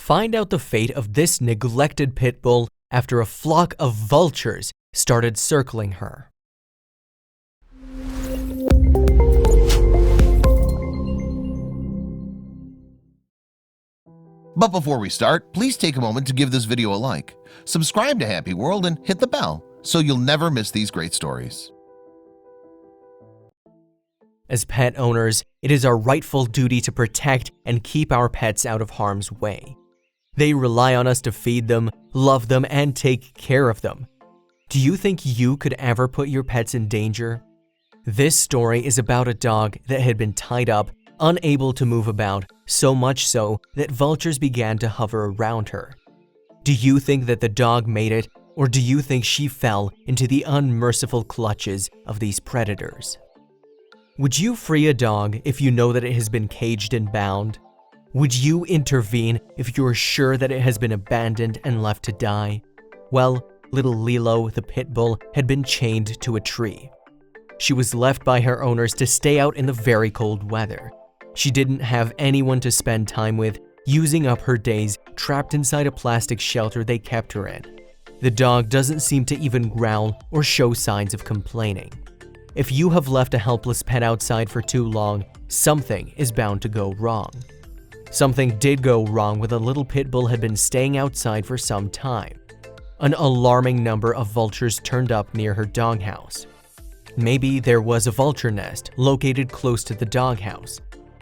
Find out the fate of this neglected pit bull after a flock of vultures started circling her. But before we start, please take a moment to give this video a like, subscribe to HappyWorld, and hit the bell so you'll never miss these great stories. As pet owners, it is our rightful duty to protect and keep our pets out of harm's way. They rely on us to feed them, love them, and take care of them. Do you think you could ever put your pets in danger? This story is about a dog that had been tied up, unable to move about, so much so that vultures began to hover around her. Do you think that the dog made it, or do you think she fell into the unmerciful clutches of these predators? Would you free a dog if you know that it has been caged and bound? Would you intervene if you're sure that it has been abandoned and left to die? Well, little Lilo, the pit bull, had been chained to a tree. She was left by her owners to stay out in the very cold weather. She didn't have anyone to spend time with, using up her days trapped inside a plastic shelter they kept her in. The dog doesn't seem to even growl or show signs of complaining. If you have left a helpless pet outside for too long, something is bound to go wrong. Something did go wrong when the little pit bull had been staying outside for some time. An alarming number of vultures turned up near her doghouse. Maybe there was a vulture nest located close to the doghouse.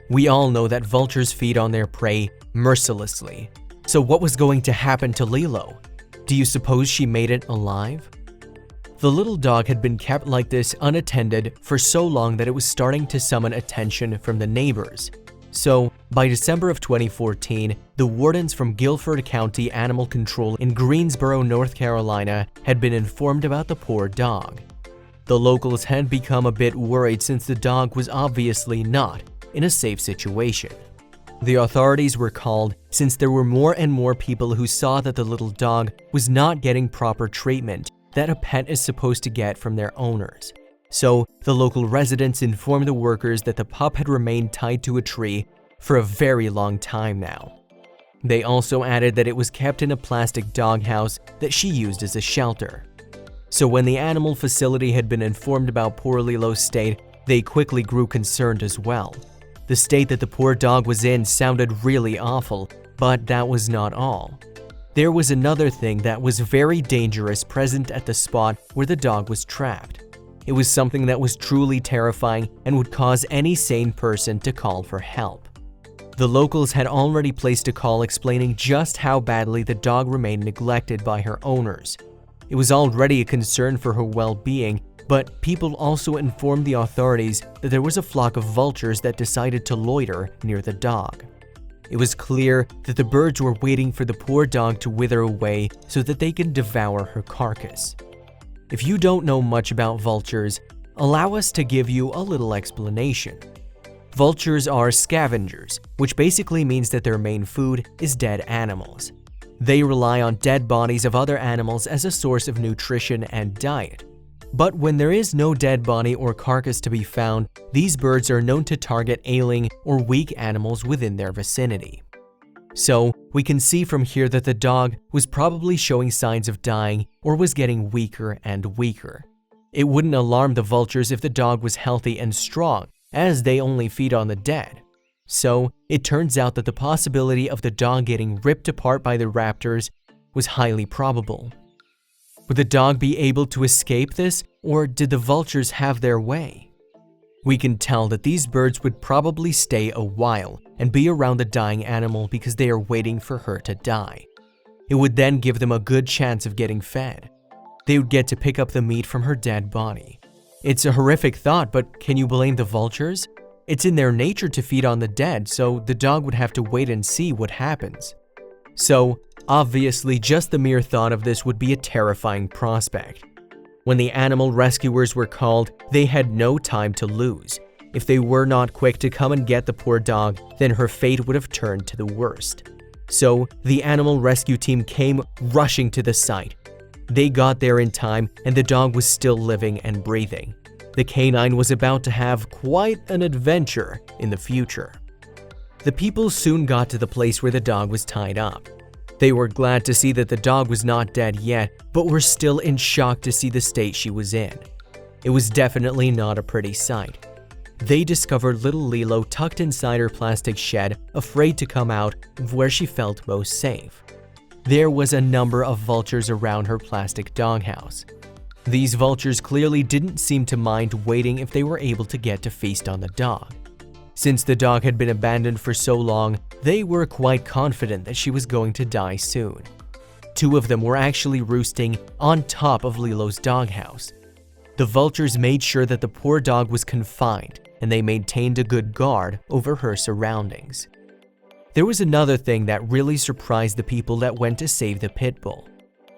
We all know that vultures feed on their prey mercilessly. So what was going to happen to Lilo? Do you suppose she made it alive? The little dog had been kept like this unattended for so long that it was starting to summon attention from the neighbors. So, by December of 2014, the wardens from Guilford County Animal Control in Greensboro, North Carolina, had been informed about the poor dog. The locals had become a bit worried since the dog was obviously not in a safe situation. The authorities were called since there were more and more people who saw that the little dog was not getting proper treatment that a pet is supposed to get from their owners. So, the local residents informed the workers that the pup had remained tied to a tree for a very long time now. They also added that it was kept in a plastic doghouse that she used as a shelter. So when the animal facility had been informed about poor Lilo's state, they quickly grew concerned as well. The state that the poor dog was in sounded really awful, but that was not all. There was another thing that was very dangerous present at the spot where the dog was trapped. It was something that was truly terrifying and would cause any sane person to call for help. The locals had already placed a call explaining just how badly the dog remained neglected by her owners. It was already a concern for her well-being, but people also informed the authorities that there was a flock of vultures that decided to loiter near the dog. It was clear that the birds were waiting for the poor dog to wither away so that they could devour her carcass. If you don't know much about vultures, allow us to give you a little explanation. Vultures are scavengers, which basically means that their main food is dead animals. They rely on dead bodies of other animals as a source of nutrition and diet. But when there is no dead body or carcass to be found, these birds are known to target ailing or weak animals within their vicinity. So, we can see from here that the dog was probably showing signs of dying or was getting weaker and weaker. It wouldn't alarm the vultures if the dog was healthy and strong, as they only feed on the dead. So, it turns out that the possibility of the dog getting ripped apart by the raptors was highly probable. Would the dog be able to escape this, or did the vultures have their way? We can tell that these birds would probably stay a while and be around the dying animal because they are waiting for her to die. It would then give them a good chance of getting fed. They would get to pick up the meat from her dead body. It's a horrific thought, but can you blame the vultures? It's in their nature to feed on the dead, so the dog would have to wait and see what happens. So, obviously, just the mere thought of this would be a terrifying prospect. When the animal rescuers were called, they had no time to lose. If they were not quick to come and get the poor dog, then her fate would have turned to the worst. So, the animal rescue team came rushing to the site. They got there in time, and the dog was still living and breathing. The canine was about to have quite an adventure in the future. the people soon got to the place where the dog was tied up. They were glad to see that the dog was not dead yet, but were still in shock to see the state she was in. It was definitely not a pretty sight. They discovered little Lilo tucked inside her plastic shed, afraid to come out where she felt most safe. There was a number of vultures around her plastic doghouse. These vultures clearly didn't seem to mind waiting if they were able to get to feast on the dog. Since the dog had been abandoned for so long, they were quite confident that she was going to die soon. 2 of them were actually roosting on top of Lilo's doghouse. The vultures made sure that the poor dog was confined, and they maintained a good guard over her surroundings. There was another thing that really surprised the people that went to save the Pitbull.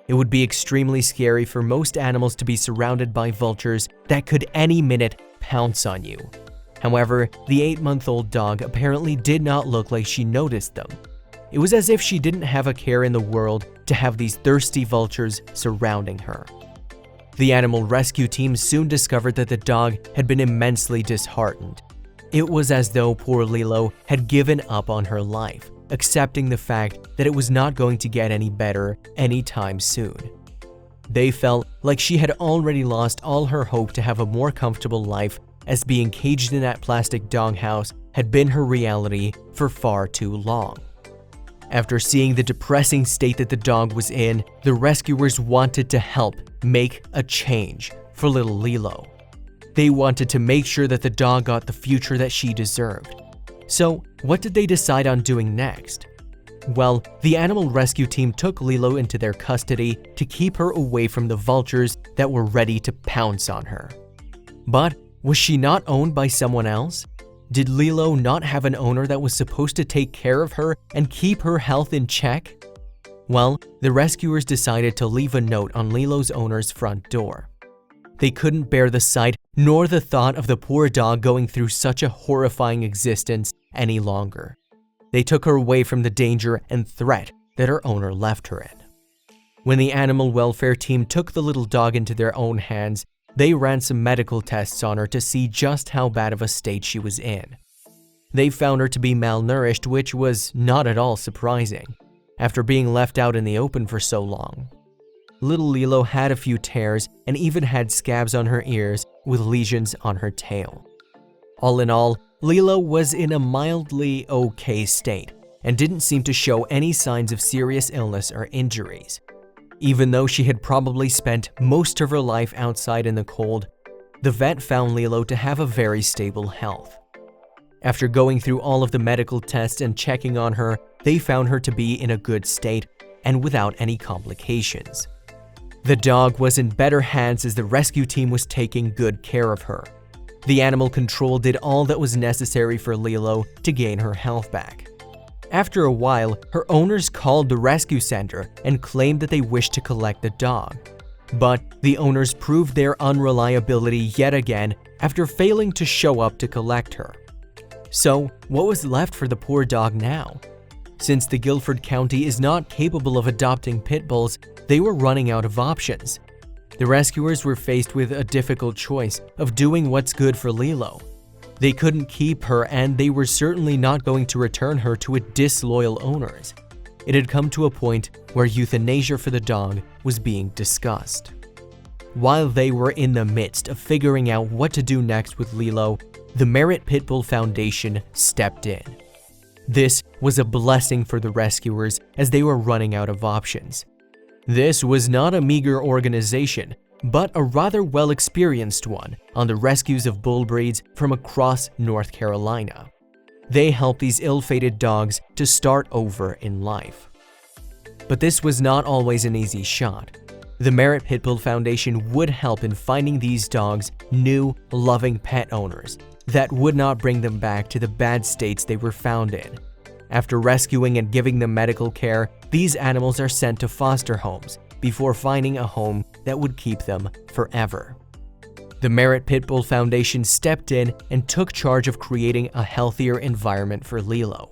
It would be extremely scary for most animals to be surrounded by vultures that could any minute pounce on you. However, the 8-month-old dog apparently did not look like she noticed them. It was as if she didn't have a care in the world to have these thirsty vultures surrounding her. The animal rescue team soon discovered that the dog had been immensely disheartened. It was as though poor Lilo had given up on her life, accepting the fact that it was not going to get any better anytime soon. They felt like she had already lost all her hope to have a more comfortable life, as being caged in that plastic doghouse had been her reality for far too long. After seeing the depressing state that the dog was in, the rescuers wanted to help make a change for little Lilo. They wanted to make sure that the dog got the future that she deserved. So, what did they decide on doing next? Well, the animal rescue team took Lilo into their custody to keep her away from the vultures that were ready to pounce on her. But was she not owned by someone else? Did Lilo not have an owner that was supposed to take care of her and keep her health in check? Well, the rescuers decided to leave a note on Lilo's owner's front door. They couldn't bear the sight nor the thought of the poor dog going through such a horrifying existence any longer. They took her away from the danger and threat that her owner left her in. When the animal welfare team took the little dog into their own hands, they ran some medical tests on her to see just how bad of a state she was in. They found her to be malnourished, which was not at all surprising, after being left out in the open for so long. Little Lilo had a few tears and even had scabs on her ears with lesions on her tail. All in all, Lilo was in a mildly okay state and didn't seem to show any signs of serious illness or injuries. Even though she had probably spent most of her life outside in the cold, the vet found Lilo to have a very stable health. After going through all of the medical tests and checking on her, they found her to be in a good state and without any complications. The dog was in better hands as the rescue team was taking good care of her. The animal control did all that was necessary for Lilo to gain her health back. After a while, her owners called the rescue center and claimed that they wished to collect the dog. But the owners proved their unreliability yet again after failing to show up to collect her. So, what was left for the poor dog now? Since the Guilford County is not capable of adopting pit bulls, they were running out of options. The rescuers were faced with a difficult choice of doing what's good for Lilo. They couldn't keep her, and they were certainly not going to return her to its disloyal owners. It had come to a point where euthanasia for the dog was being discussed. While they were in the midst of figuring out what to do next with Lilo, the Merit Pitbull Foundation stepped in. This was a blessing for the rescuers as they were running out of options. This was not a meager organization, but a rather well-experienced one on the rescues of bull breeds from across North Carolina. They helped these ill-fated dogs to start over in life. But this was not always an easy shot. The Merit Pitbull Foundation would help in finding these dogs new, loving pet owners that would not bring them back to the bad states they were found in. After rescuing and giving them medical care, these animals are sent to foster homes before finding a home that would keep them forever. The Merit Pitbull Foundation stepped in and took charge of creating a healthier environment for Lilo.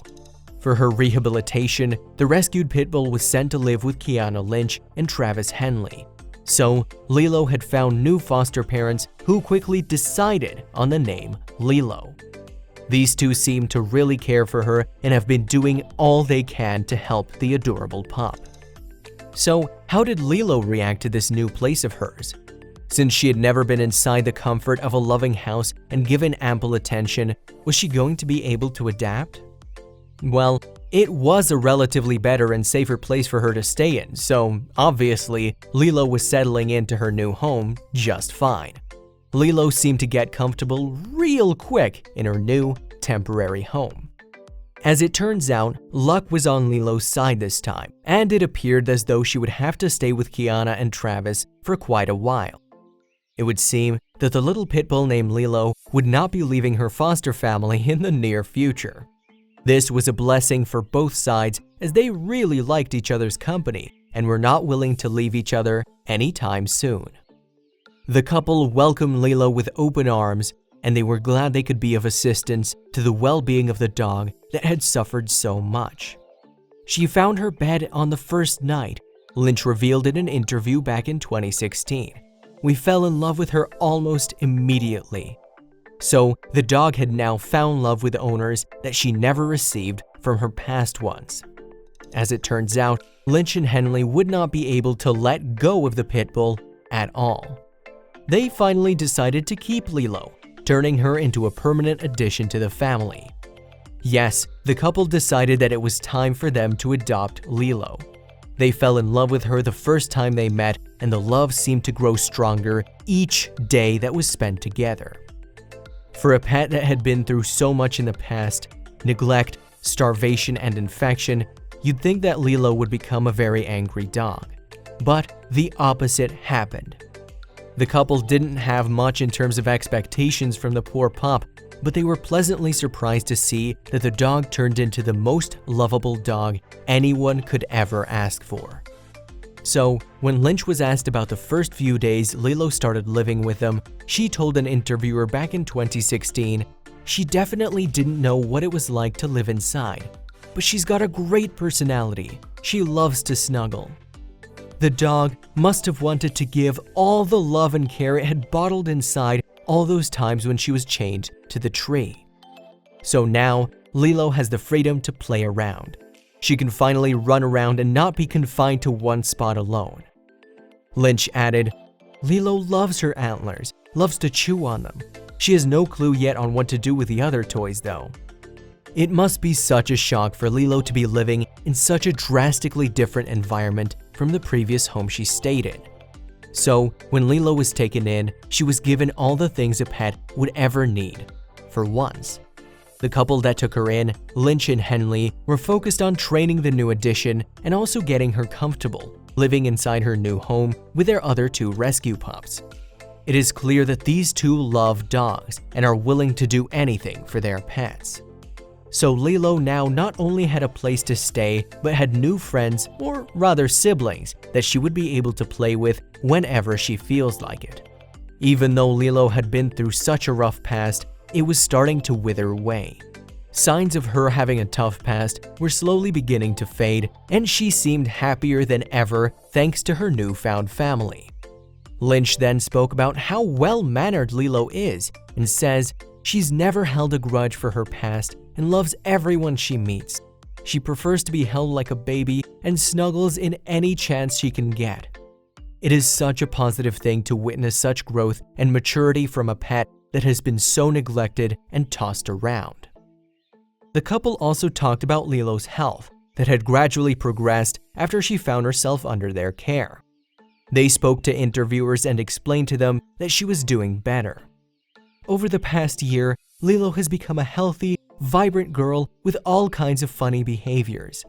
For her rehabilitation, the rescued Pitbull was sent to live with Kiana Lynch and Travis Henley. So, Lilo had found new foster parents who quickly decided on the name Lilo. These two seem to really care for her and have been doing all they can to help the adorable pup. So, how did Lilo react to this new place of hers? Since she had never been inside the comfort of a loving house and given ample attention, was she going to be able to adapt? Well, it was a relatively better and safer place for her to stay in, so obviously, Lilo was settling into her new home just fine. Lilo seemed to get comfortable real quick in her new, temporary home. As it turns out, luck was on Lilo's side this time, and it appeared as though she would have to stay with Kiana and Travis for quite a while. It would seem that the little pitbull named Lilo would not be leaving her foster family in the near future. This was a blessing for both sides as they really liked each other's company and were not willing to leave each other anytime soon. The couple welcomed Lilo with open arms, and they were glad they could be of assistance to the well-being of the dog that had suffered so much. She found her bed on the first night, Lynch revealed in an interview back in 2016. We fell in love with her almost immediately. So, the dog had now found love with owners that she never received from her past ones. As it turns out, Lynch and Henley would not be able to let go of the pitbull at all. They finally decided to keep Lilo, turning her into a permanent addition to the family. Yes, the couple decided that it was time for them to adopt Lilo. They fell in love with her the first time they met, and the love seemed to grow stronger each day that was spent together. For a pet that had been through so much in the past, neglect, starvation, and infection, you'd think that Lilo would become a very angry dog. But the opposite happened. The couple didn't have much in terms of expectations from the poor pup, but they were pleasantly surprised to see that the dog turned into the most lovable dog anyone could ever ask for. So, when Lynch was asked about the first few days Lilo started living with them, she told an interviewer back in 2016, she definitely didn't know what it was like to live inside, but she's got a great personality. She loves to snuggle. The dog must have wanted to give all the love and care it had bottled inside all those times when she was chained to the tree. So now, Lilo has the freedom to play around. She can finally run around and not be confined to one spot alone. Lynch added, Lilo loves her antlers, loves to chew on them. She has no clue yet on what to do with the other toys though. It must be such a shock for Lilo to be living in such a drastically different environment from the previous home she stayed in. So, when Lilo was taken in, she was given all the things a pet would ever need, for once. The couple that took her in, Lynch and Henley, were focused on training the new addition and also getting her comfortable, living inside her new home with their other two rescue pups. It is clear that these two love dogs and are willing to do anything for their pets. So Lilo now not only had a place to stay, but had new friends, or rather siblings, that she would be able to play with whenever she feels like it. Even though Lilo had been through such a rough past, it was starting to wither away. Signs of her having a tough past were slowly beginning to fade, and she seemed happier than ever thanks to her newfound family. Lynch then spoke about how well-mannered Lilo is and says she's never held a grudge for her past and loves everyone she meets. She prefers to be held like a baby and snuggles in any chance she can get. It is such a positive thing to witness such growth and maturity from a pet that has been so neglected and tossed around. The couple also talked about Lilo's health that had gradually progressed after she found herself under their care. They spoke to interviewers and explained to them that she was doing better. Over the past year, Lilo has become a healthy, vibrant girl with all kinds of funny behaviors.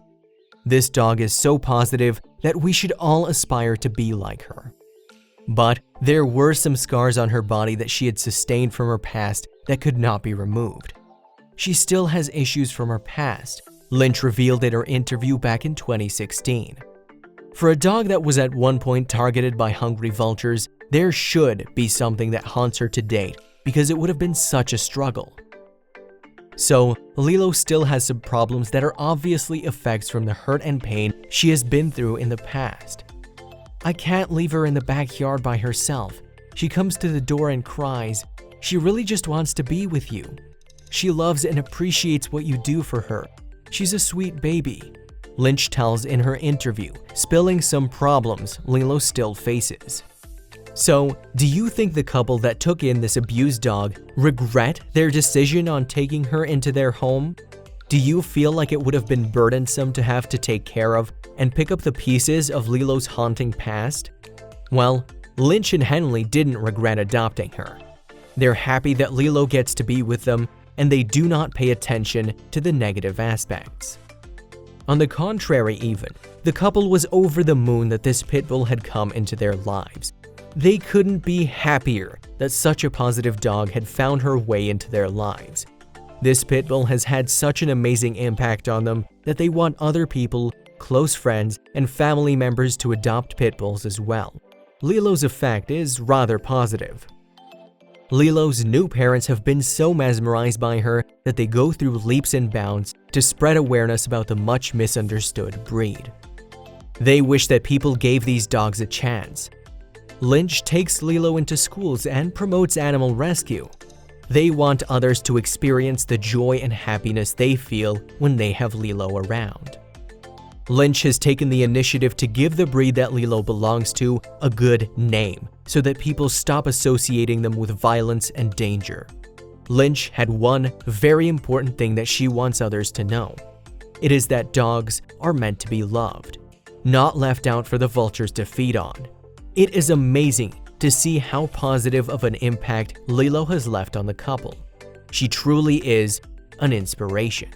This dog is so positive that we should all aspire to be like her. But there were some scars on her body that she had sustained from her past that could not be removed. She still has issues from her past, Lynch revealed in her interview back in 2016. For a dog that was at one point targeted by hungry vultures, there should be something that haunts her to date because it would have been such a struggle. So, Lilo still has some problems that are obviously effects from the hurt and pain she has been through in the past. I can't leave her in the backyard by herself. She comes to the door and cries. She really just wants to be with you. She loves and appreciates what you do for her. She's a sweet baby," Lynch tells in her interview, spilling some problems Lilo still faces. So, do you think the couple that took in this abused dog regret their decision on taking her into their home? Do you feel like it would have been burdensome to have to take care of and pick up the pieces of Lilo's haunting past? Well, Lynch and Henley didn't regret adopting her. They're happy that Lilo gets to be with them, and they do not pay attention to the negative aspects. On the contrary even, the couple was over the moon that this Pitbull had come into their lives. They couldn't be happier that such a positive dog had found her way into their lives. This Pitbull has had such an amazing impact on them that they want other people, close friends, and family members to adopt Pitbulls as well. Lilo's effect is rather positive. Lilo's new parents have been so mesmerized by her that they go through leaps and bounds to spread awareness about the much misunderstood breed. They wish that people gave these dogs a chance. Lynch takes Lilo into schools and promotes animal rescue. They want others to experience the joy and happiness they feel when they have Lilo around. Lynch has taken the initiative to give the breed that Lilo belongs to a good name so that people stop associating them with violence and danger. Lynch had one very important thing that she wants others to know. It is that dogs are meant to be loved, not left out for the vultures to feed on. It is amazing to see how positive of an impact Lilo has left on the couple. She truly is an inspiration.